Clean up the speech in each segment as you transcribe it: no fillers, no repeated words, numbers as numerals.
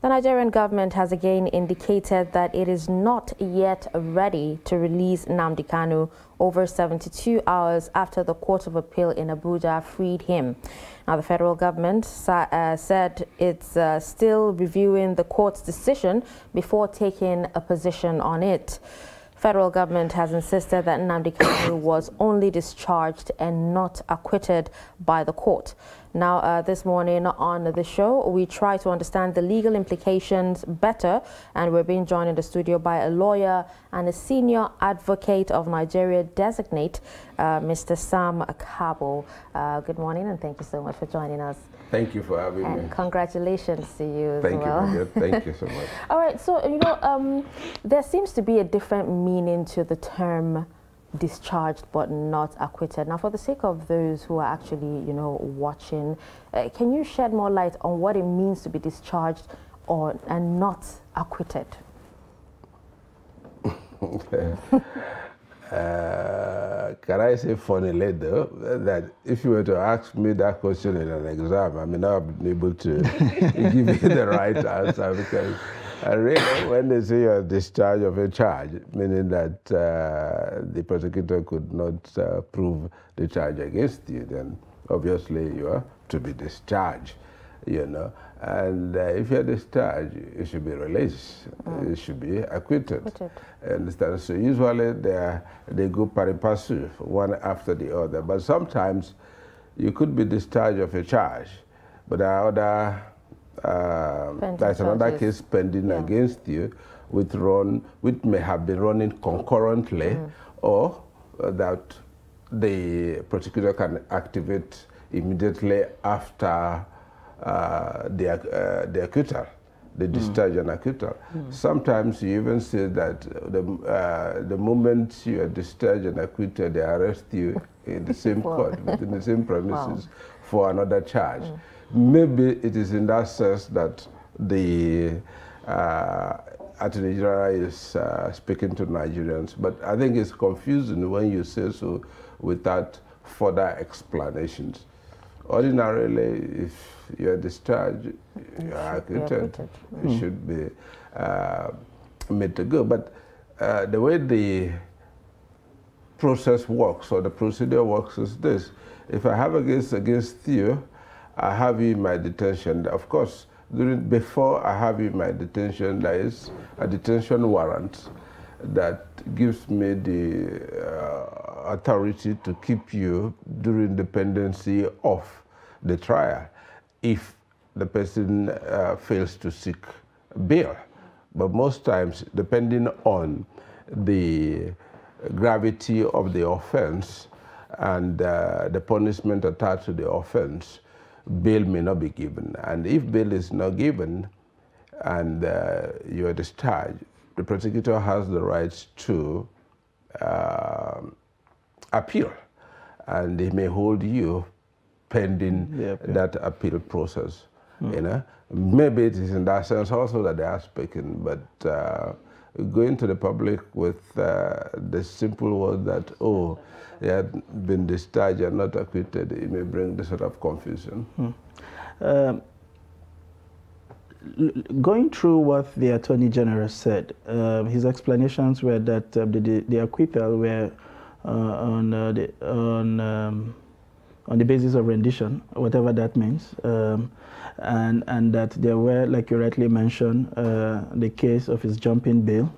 The Nigerian government has again indicated that it is not yet ready to release Nmamdi Kanu over 72 hours after the Court of Appeal in Abuja freed him. Now, the federal government said it's still reviewing the court's decision before taking a position on it. Federal government has insisted that Nmamdi Kanu was only discharged and not acquitted by the court. Now, this morning on the show, we try to understand the legal implications better, and we're being joined in the studio by a lawyer and a senior advocate of Nigeria designate, Mr. Sam Akabo. Good morning, and thank you so much for joining us. Thank you for having me. Congratulations to you as Thank well. you, thank you so much. All right, so, you know, there seems to be a different meaning to the term discharged but not acquitted. Now, for the sake of those who are actually, you know, watching, can you shed more light on what it means to be discharged and not acquitted? Can I say funnily though, that if you were to ask me that question in an exam, I may not have been able to give you the right answer, because really, when they say you're discharged of a charge, meaning that the prosecutor could not prove the charge against you, then obviously you are to be discharged, you know. And if you're discharged, you should be released. You should be acquitted. Understand? So usually they go pari passu, one after the other. But sometimes you could be discharged of a charge, but there are other there's another case pending against you, which may have been running concurrently, or that the prosecutor can activate immediately after the acquittal, the discharge and acquittal. Sometimes you even say that the moment you are discharged and acquitted, they arrest you in the same court, within the same premises for another charge. Maybe it is in that sense that the Attorney General is speaking to Nigerians, but I think it's confusing when you say so without further explanations. Ordinarily, if you're discharged, you're acquitted. You should be made to go. But the way the process works, or the procedure works, is this. If I have a case against you, I have you in my detention. Of course, before I have you in my detention, there is a detention warrant that gives me the authority to keep you during the pendency of the trial if the person fails to seek bail. But most times, depending on the gravity of the offense and the punishment attached to the offense, bail may not be given. And if bail is not given and you are discharged, the prosecutor has the right to appeal, and they may hold you pending that appeal process. You know, maybe it is in that sense also that they are speaking, but going to the public with the simple word that, oh, they had been discharged and not acquitted, it may bring this sort of confusion. Going through what the Attorney General said, his explanations were that the acquittal were on the basis of rendition, whatever that means, and that there were, like you rightly mentioned, the case of his jumping bail,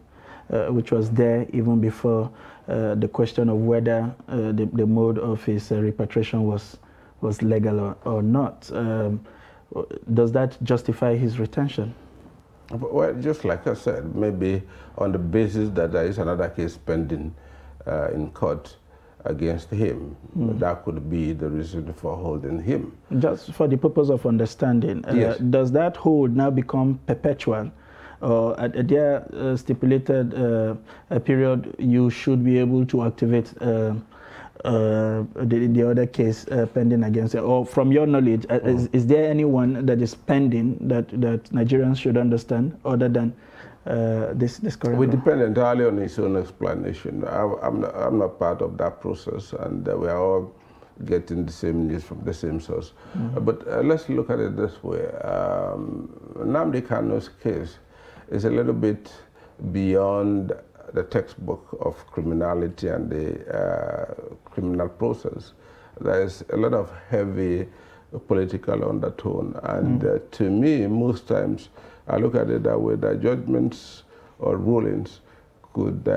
which was there even before the question of whether the mode of his repatriation was legal or not. Does that justify his retention? Well, just like I said, maybe on the basis that there is another case pending in court against him, that could be the reason for holding him. Just for the purpose of understanding, yes. Does that hold now become perpetual? Or at their stipulated period, you should be able to activate the other case pending against it? Or from your knowledge, is there anyone that is pending that Nigerians should understand other than this current? We depend entirely on his own explanation. I'm not part of that process, and we are all getting the same news from the same source. But let's look at it this way. Nmamdi Kanu's case is a little bit beyond the textbook of criminality and the criminal process. There is a lot of heavy political undertone, and to me, most times, I look at it that way, that judgments or rulings could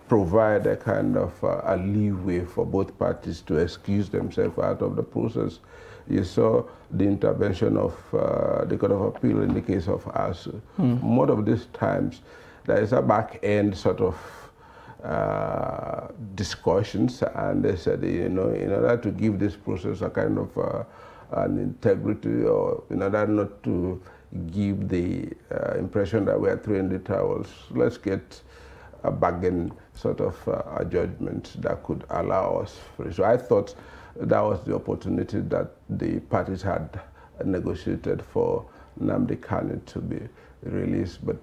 provide a kind of a leeway for both parties to excuse themselves out of the process. You saw the intervention of the Court of Appeal in the case of ASU. Most of these times, there is a back-end sort of discussions, and they said, in order to give this process a kind of an integrity, or in order not to give the impression that we are throwing the towels, let's get a bargain sort of a judgment that could allow us free. So I thought that was the opportunity that the parties had negotiated for Nmamdi Kanu to be released. But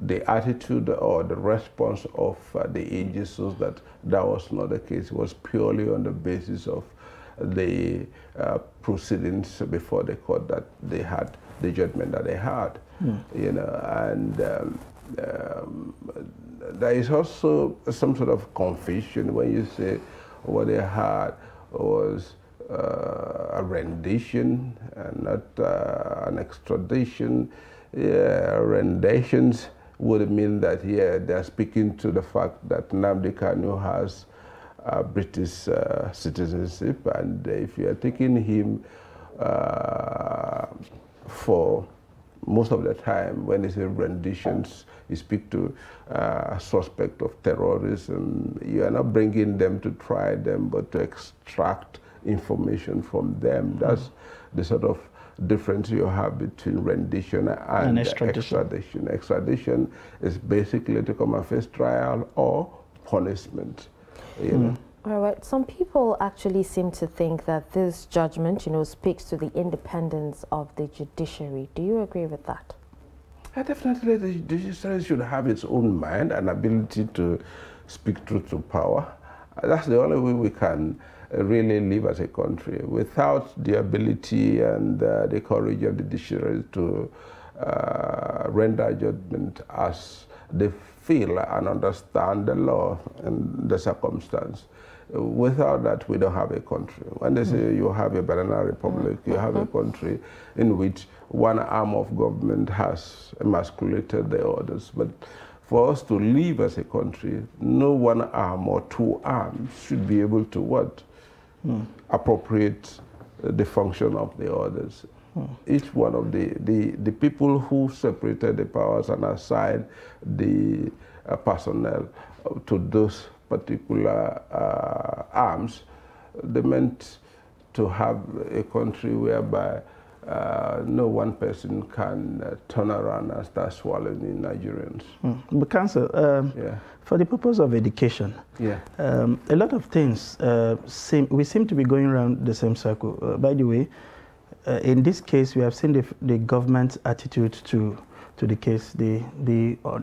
the attitude or the response of the agencies shows that that was not the case. It was purely on the basis of the proceedings before the court that they had, the judgment that they had. And there is also some sort of confusion when you say what they had was a rendition and not an extradition. Renditions would mean that, they're speaking to the fact that Nmamdi Kanu has British citizenship, and if you are taking him for most of the time, when they say renditions, you speak to a suspect of terrorism, you are not bringing them to try them, but to extract information from them. That's the sort of difference you have between rendition and extradition. Extradition is basically to come and face trial or punishment. You know? All right. Some people actually seem to think that this judgment, speaks to the independence of the judiciary. Do you agree with that? Definitely, the judiciary should have its own mind and ability to speak truth to power. That's the only way we can really live as a country. Without the ability and the courage of the judiciary to render judgment as they feel and understand the law and the circumstance, without that, we don't have a country. When they say you have a banana republic, you have a country in which one arm of government has emasculated the others. But for us to live as a country, no one arm or two arms should be able to what? Appropriate the function of the others. Each one of the people who separated the powers and assigned the personnel to those particular arms, they meant to have a country whereby no one person can turn around and start swallowing Nigerians. But Counsel, for the purpose of education, a lot of things we seem to be going around the same circle. By the way, in this case, we have seen the government's attitude to the case, the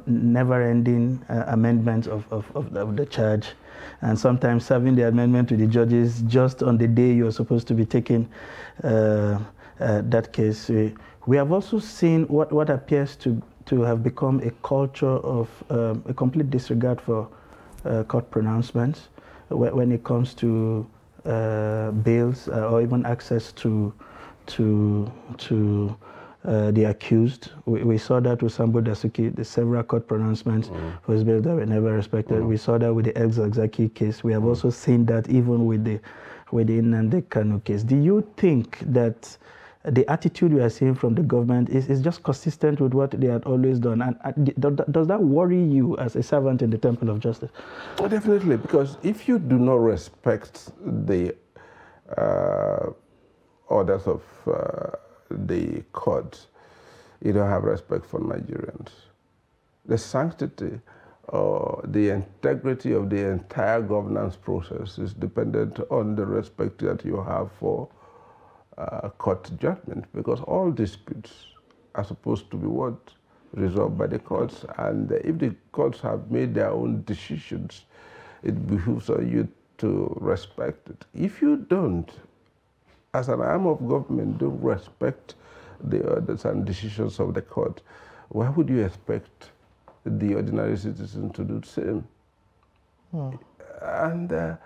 never-ending amendments of the charge, and sometimes serving the amendment to the judges just on the day you're supposed to be taking that case. We have also seen what appears to have become a culture of a complete disregard for court pronouncements when it comes to bails or even access to the accused. We saw that with Sambo Dasuki, the several court pronouncements for his bail that were never respected. We saw that with the ex-Zaki case. We have also seen that even with the Nmamdi Kanu case. Do you think that the attitude we are seeing from the government is just consistent with what they had always done? And does that worry you as a servant in the temple of justice? Oh, definitely, because if you do not respect the orders of the court, you don't have respect for Nigerians. The sanctity or the integrity of the entire governance process is dependent on the respect that you have for court judgment, because all disputes are supposed to be what? Resolved by the courts. And if the courts have made their own decisions, it behooves you to respect it. If you don't, as an arm of government, don't respect the orders and decisions of the court, why would you expect the ordinary citizen to do the same? And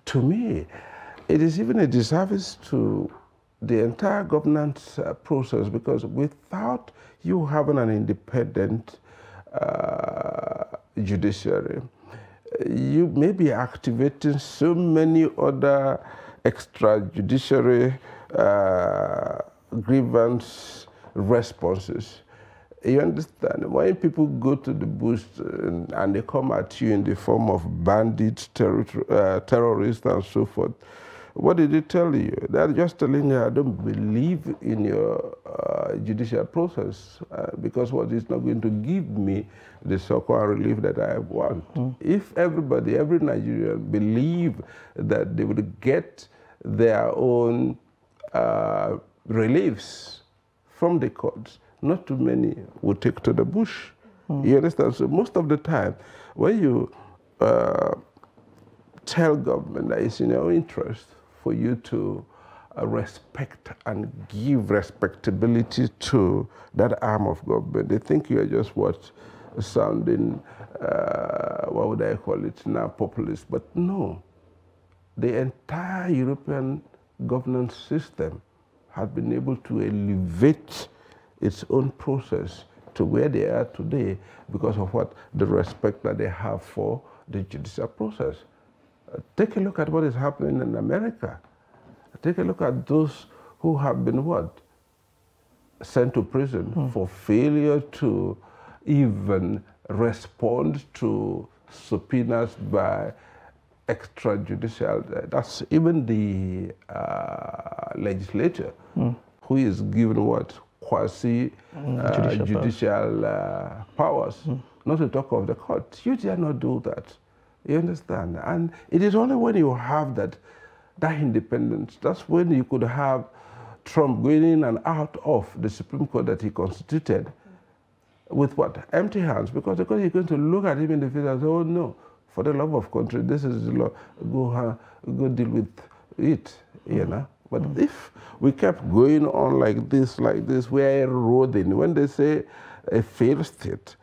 to me, it is even a disservice to the entire governance process, because without you having an independent judiciary, you may be activating so many other extrajudiciary grievance responses. You understand? When people go to the bush and they come at you in the form of bandits, terrorists, and so forth, what did they tell you? They're just telling you, I don't believe in your judicial process because what is not going to give me the so-called relief that I want. If everybody, every Nigerian believe that they would get their own reliefs from the courts, not too many would take to the bush. You understand? So most of the time, when you tell government that it's in your interest for you to respect and give respectability to that arm of government, they think you are just what, sounding, what would I call it now, populist. But no, the entire European governance system has been able to elevate its own process to where they are today because of what? The respect that they have for the judicial process. Take a look at what is happening in America. Take a look at those who have been what? Sent to prison for failure to even respond to subpoenas by extrajudicial. That's even the legislature who is given what? Quasi-judicial powers. Not to talk of the court. You dare not do that. You understand? And it is only when you have that independence, that's when you could have Trump going in and out of the Supreme Court that he constituted with what? Empty hands. Because he's going to look at him in the face and say, oh no, for the love of country, this is the law. Go deal with it, you know? But if we kept going on like this, we're eroding. When they say a failed state,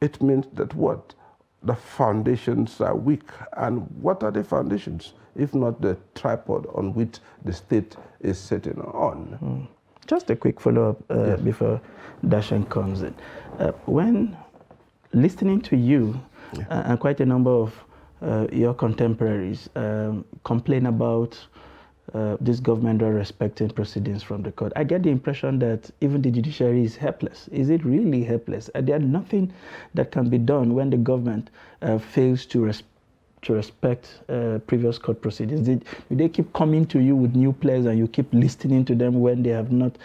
it means that what? The foundations are weak. And what are the foundations, if not the tripod on which the state is sitting on? Just a quick follow-up Yes. before Dashan comes in. When listening to you, and quite a number of your contemporaries complain about this government not respecting proceedings from the court, I get the impression that even the judiciary is helpless. Is it really helpless? There's nothing that can be done when the government fails to respect previous court proceedings. Do they keep coming to you with new players and you keep listening to them when they have not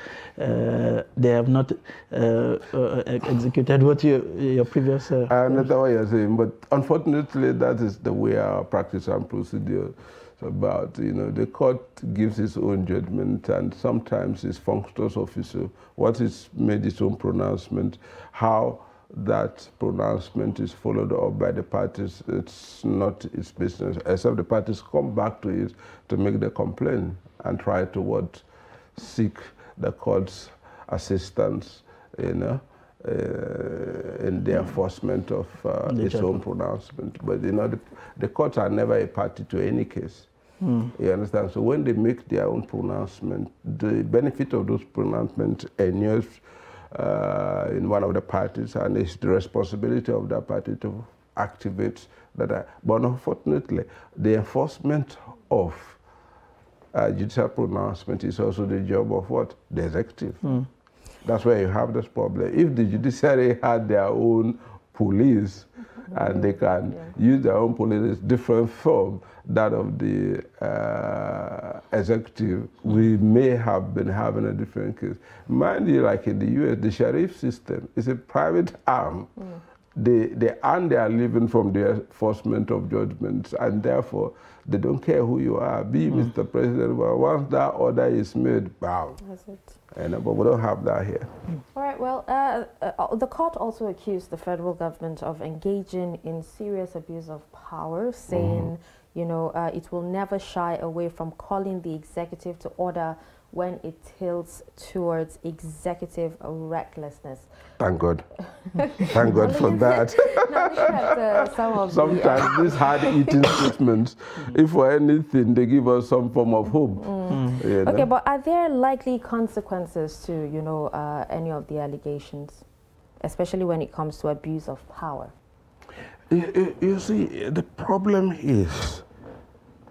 executed what your previous? I understand what you're saying, but unfortunately, that is the way our practice and procedure is about. You know, the court gives its own judgment, and sometimes its functionary officer, what is made its own pronouncement, how that pronouncement is followed up by the parties, it's not its business, except the parties come back to it to make the complaint and try to seek the court's assistance, you know, in the enforcement of its own pronouncement. But you know, the courts are never a party to any case. You understand? So when they make their own pronouncement, the benefit of those pronouncements inures in one of the parties, and it's the responsibility of that party to activate that. But unfortunately, the enforcement of judicial pronouncement is also the job of what? The executive. That's where you have this problem. If the judiciary had their own police, and they can use their own police different from that of the executive, we may have been having a different case. Mind you, like in the US, the sheriff system is a private arm. They earn their living from the enforcement of judgments, and therefore they don't care who you are, be Mr. President. Well, once that order is made, bam. That's it. But we don't have that here. All right, well, the court also accused the federal government of engaging in serious abuse of power, saying you know, it will never shy away from calling the executive to order when it tilts towards executive recklessness. Thank God. Thank God for that. Sometimes these hard-eating statements, if for anything, they give us some form of hope. You know? Okay, but are there likely consequences to, you know, any of the allegations, especially when it comes to abuse of power? You see, the problem is,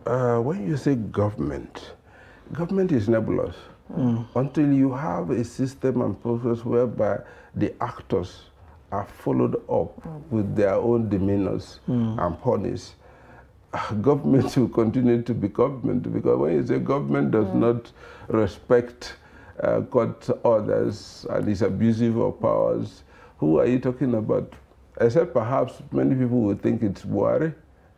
when you say government, government is nebulous. Until you have a system and process whereby the actors are followed up with their own demeanors and punished, government will continue to be government, because when you say government does not respect court orders and is abusive of powers, who are you talking about? Except perhaps many people would think it's Buhari,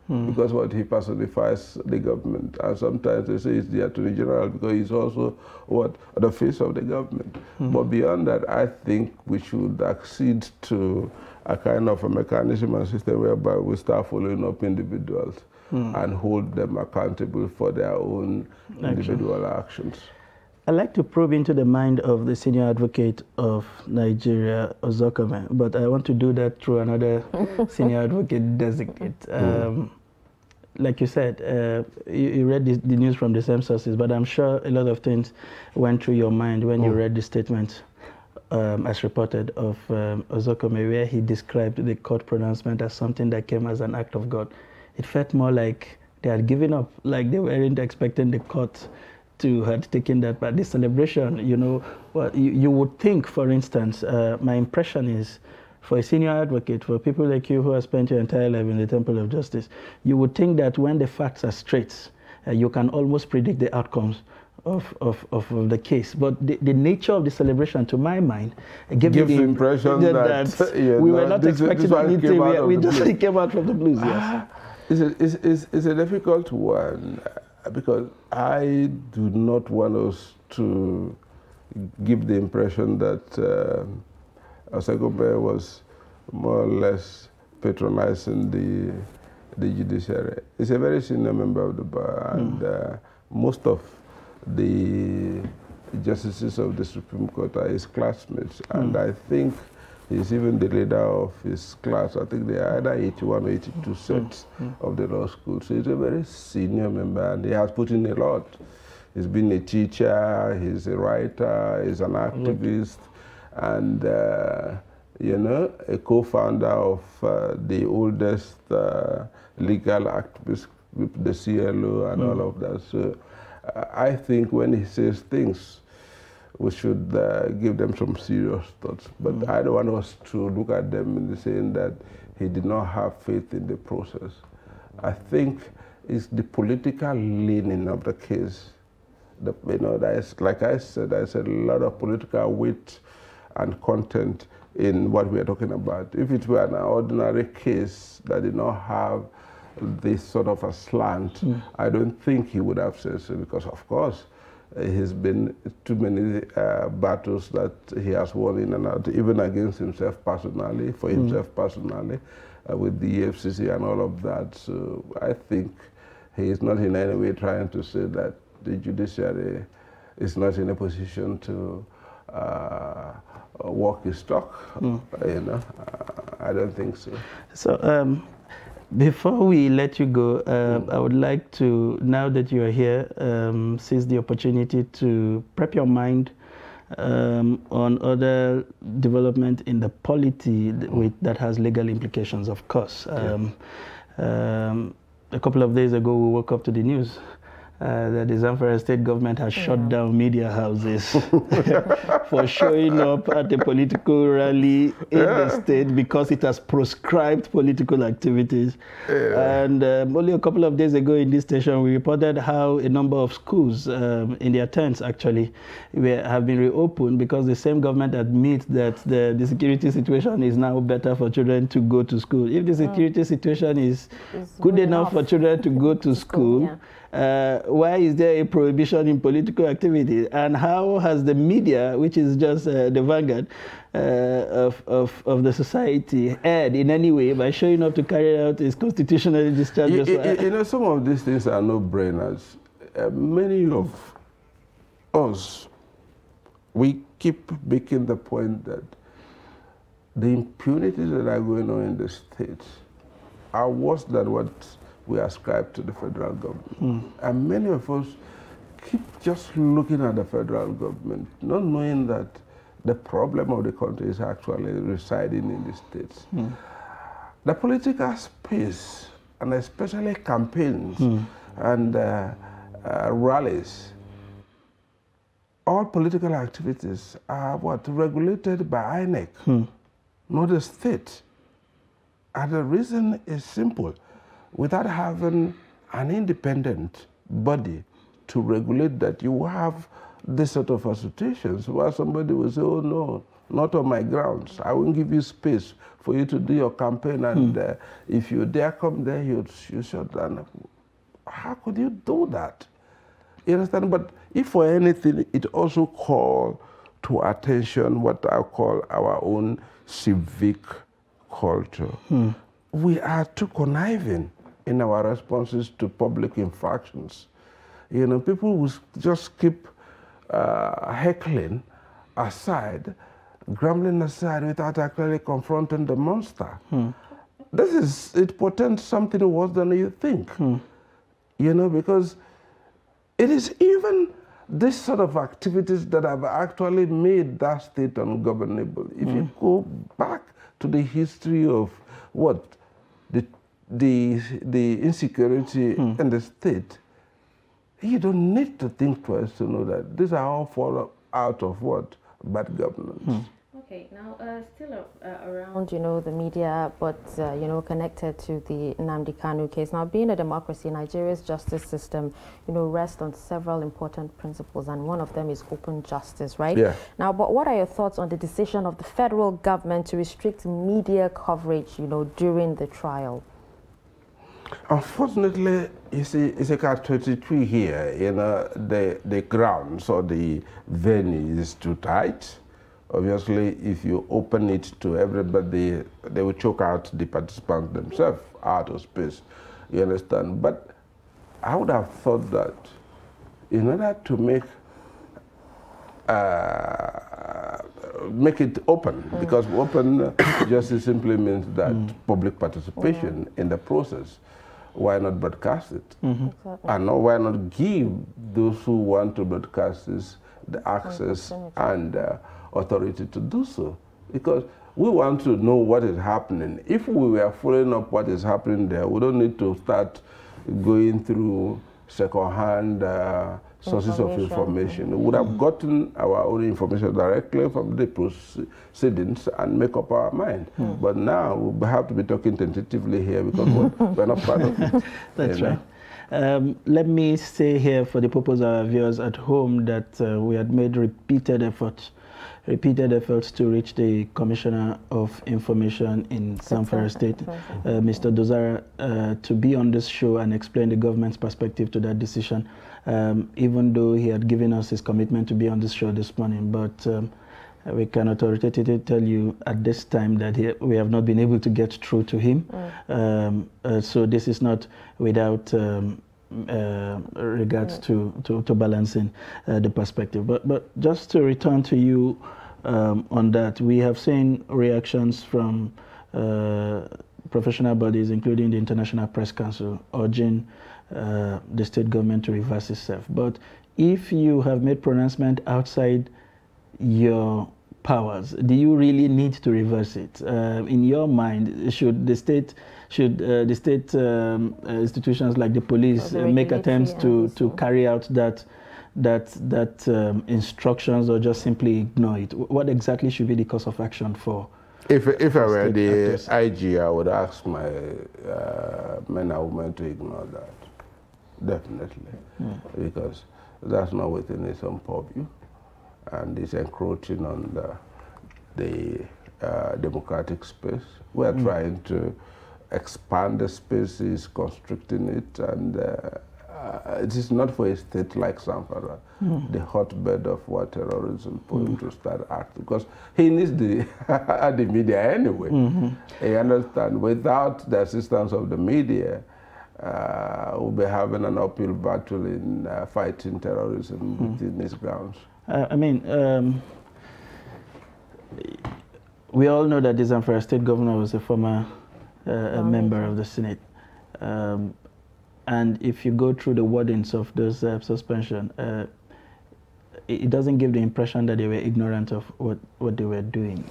because what he personifies the government, and sometimes they say it's the Attorney General because he's also what the face of the government. But beyond that, I think we should accede to a kind of a mechanism and system whereby we start following up individuals and hold them accountable for their own individual actions. I'd like to probe into the mind of the senior advocate of Nigeria, Ozokome, but I want to do that through another senior advocate designate. Like you said, you read the news from the same sources, but I'm sure a lot of things went through your mind when you read the statement as reported of Ozokome, where he described the court pronouncement as something that came as an act of God. It felt more like they had given up, like they weren't expecting the court to have taken that, but the celebration, you know, well, you would think, for instance, my impression is, for a senior advocate, for people like you who have spent your entire life in the Temple of Justice, you would think that when the facts are straight, you can almost predict the outcomes of the case. But the nature of the celebration, to my mind, gives the impression that we were not expecting anything. We just came out from the blues, yes. It's a difficult one, because I do not want us to give the impression that Ozokome was more or less patronizing the judiciary. He's a very senior member of the bar, and most of the justices of the Supreme Court are his classmates, and I think he's even the leader of his class. I think they are either 81 or 82 sets of the law school. So he's a very senior member, and he has put in a lot. He's been a teacher, he's a writer, he's an activist, and you know, a co-founder of the oldest legal activist group, the CLO, and all of that. So I think when he says things, we should give them some serious thoughts. But I don't want us to look at them in the saying that he did not have faith in the process. I think it's the political leaning of the case. You know, like I said, there's a lot of political weight and content in what we are talking about. If it were an ordinary case that did not have this sort of a slant, I don't think he would have said so, because of course, he's been too many battles that he has won in and out, even against himself personally, for himself personally, with the EFCC and all of that. So I think he is not in any way trying to say that the judiciary is not in a position to walk his talk. You know, I don't think so. So before we let you go, I would like to, now that you are here, seize the opportunity to prep your mind on other development in the polity that has legal implications, of course. A couple of days ago, we woke up to the news that the Zamfara state government has shut down media houses for showing up at a political rally in the state because it has proscribed political activities. And only a couple of days ago in this station, we reported how a number of schools in their tents actually have been reopened because the same government admits that the security situation is now better for children to go to school. If the security situation is good enough for children to go to school, why is there a prohibition in political activity? And how has the media, which is just the vanguard of the society, erred in any way by showing up to carry out its constitutionally discharged responsibility? You know, some of these things are no-brainers. Many of us, we keep making the point that the impunities that are going on in the states are worse than what we ascribe to the federal government. And many of us keep just looking at the federal government, not knowing that the problem of the country is actually residing in the states. The political space, and especially campaigns and rallies, all political activities are regulated by INEC, not the state. And the reason is simple. Without having an independent body to regulate that, you have this sort of situations where somebody will say, oh no, not on my grounds. I won't give you space for you to do your campaign, and if you dare come there, you shut down. How could you do that? You understand? But if for anything, it also calls to attention what I call our own civic culture. We are too conniving in our responses to public infractions. You know, people will just keep heckling aside, grumbling aside without actually confronting the monster. It portends something worse than you think. You know, because it is even this sort of activities that have actually made that state ungovernable. If you go back to the history of the insecurity in the state, you don't need to think twice to know that these are all fall out of what? Bad governance. Okay, now still around, you know, the media, but, you know, connected to the Nmamdi Kanu case. Now, being a democracy, Nigeria's justice system, you know, rests on several important principles, and one of them is open justice, right? Yeah. Now, but what are your thoughts on the decision of the federal government to restrict media coverage, you know, during the trial? Unfortunately, you see, it's a catch-22 here. You know, the grounds or the venue is too tight. Obviously, if you open it to everybody, they will choke out the participants themselves out of space. You understand? But I would have thought that in order to make it open, because open justice simply means that public participation in the process. Why not broadcast it? Exactly. And why not give those who want to broadcast this the access and authority to do so? Because we want to know what is happening. If we were following up what is happening there, we don't need to start going through second-hand sources of information. We would have gotten our own information directly from the proceedings and make up our mind. But now we have to be talking tentatively here because we're not part of it. That's right. Let me say here for the purpose of our viewers at home that we had made repeated efforts to reach the Commissioner of Information in Zamfara State, Mr. Dozara, to be on this show and explain the government's perspective to that decision, even though he had given us his commitment to be on this show this morning. But we can authoritatively tell you at this time that we have not been able to get through to him. So this is not without regards to balancing the perspective. But just to return to you on that, we have seen reactions from professional bodies, including the International Press Council, urging the state government to reverse itself. But if you have made pronouncement outside your powers, do you really need to reverse it? In your mind, should the state institutions like the police make attempts to carry out that instructions, or just simply ignore it? What exactly should be the course of action for? If I were the IG, I would ask my men and women to ignore that, definitely, because that's not within its own purview, and it's encroaching on the democratic space. We are trying to expand the spaces, constricting it, and it is not for a state like Zamfara, the hotbed of war terrorism, for him to start acting, because he needs the, the media anyway. You understand? Without the assistance of the media, we'll be having an uphill battle in fighting terrorism within its grounds. I mean, we all know that the Zamfara state governor was a former member of the Senate. And if you go through the wordings of those suspension, it doesn't give the impression that they were ignorant of what they were doing.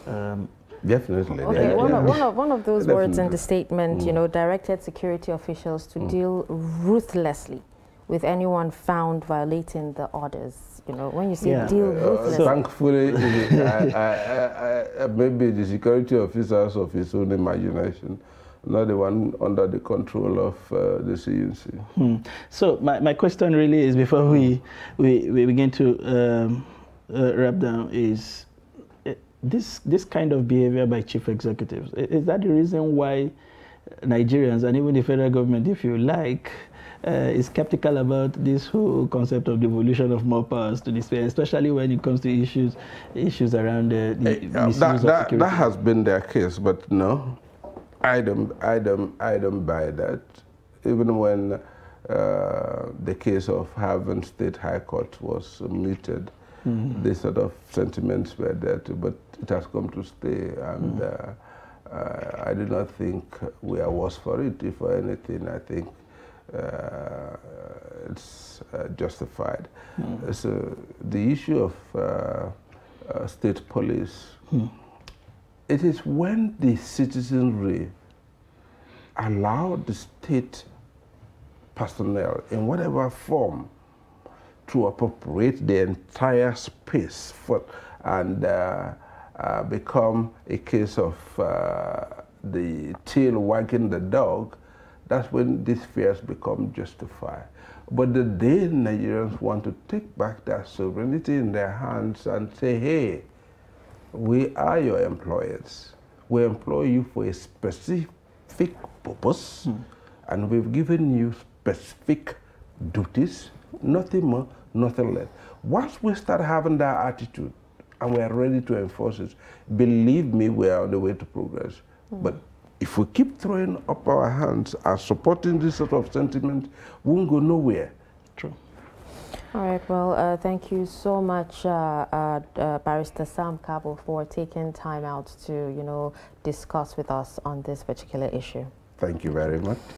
Definitely. Okay, one of those Definitely. words in the statement, you know, directed security officials to deal ruthlessly with anyone found violating the orders. You know, when you say deal ruthlessly. Thankfully, maybe the security officers of his own imagination, not the one under the control of the CUC. So my question really is, before we begin to wrap down, is this kind of behavior by chief executives, is that the reason why Nigerians, and even the federal government, if you like, is skeptical about this whole concept of devolution of more powers to the state, especially when it comes to issues around the misuse of security? That has been their case, but no, I don't buy that. Even when the case of having state high court was muted, these sort of sentiments were there too, but it has come to stay, and I do not think we are worse for it. If for anything, I think it's justified. So the issue of state police, it is when the citizenry allow the state personnel in whatever form to appropriate the entire space and become a case of the tail wagging the dog. That's when these fears become justified. But the day Nigerians want to take back their sovereignty in their hands and say, hey, we are your employers. We employ you for a specific purpose, and we've given you specific duties, nothing more, nothing less. Once we start having that attitude and we are ready to enforce it, believe me, we are on the way to progress. But if we keep throwing up our hands and supporting this sort of sentiment, we won't go nowhere. True. All right, well, thank you so much, Barrister Sam Kabo, for taking time out to, discuss with us on this particular issue. Thank you very much.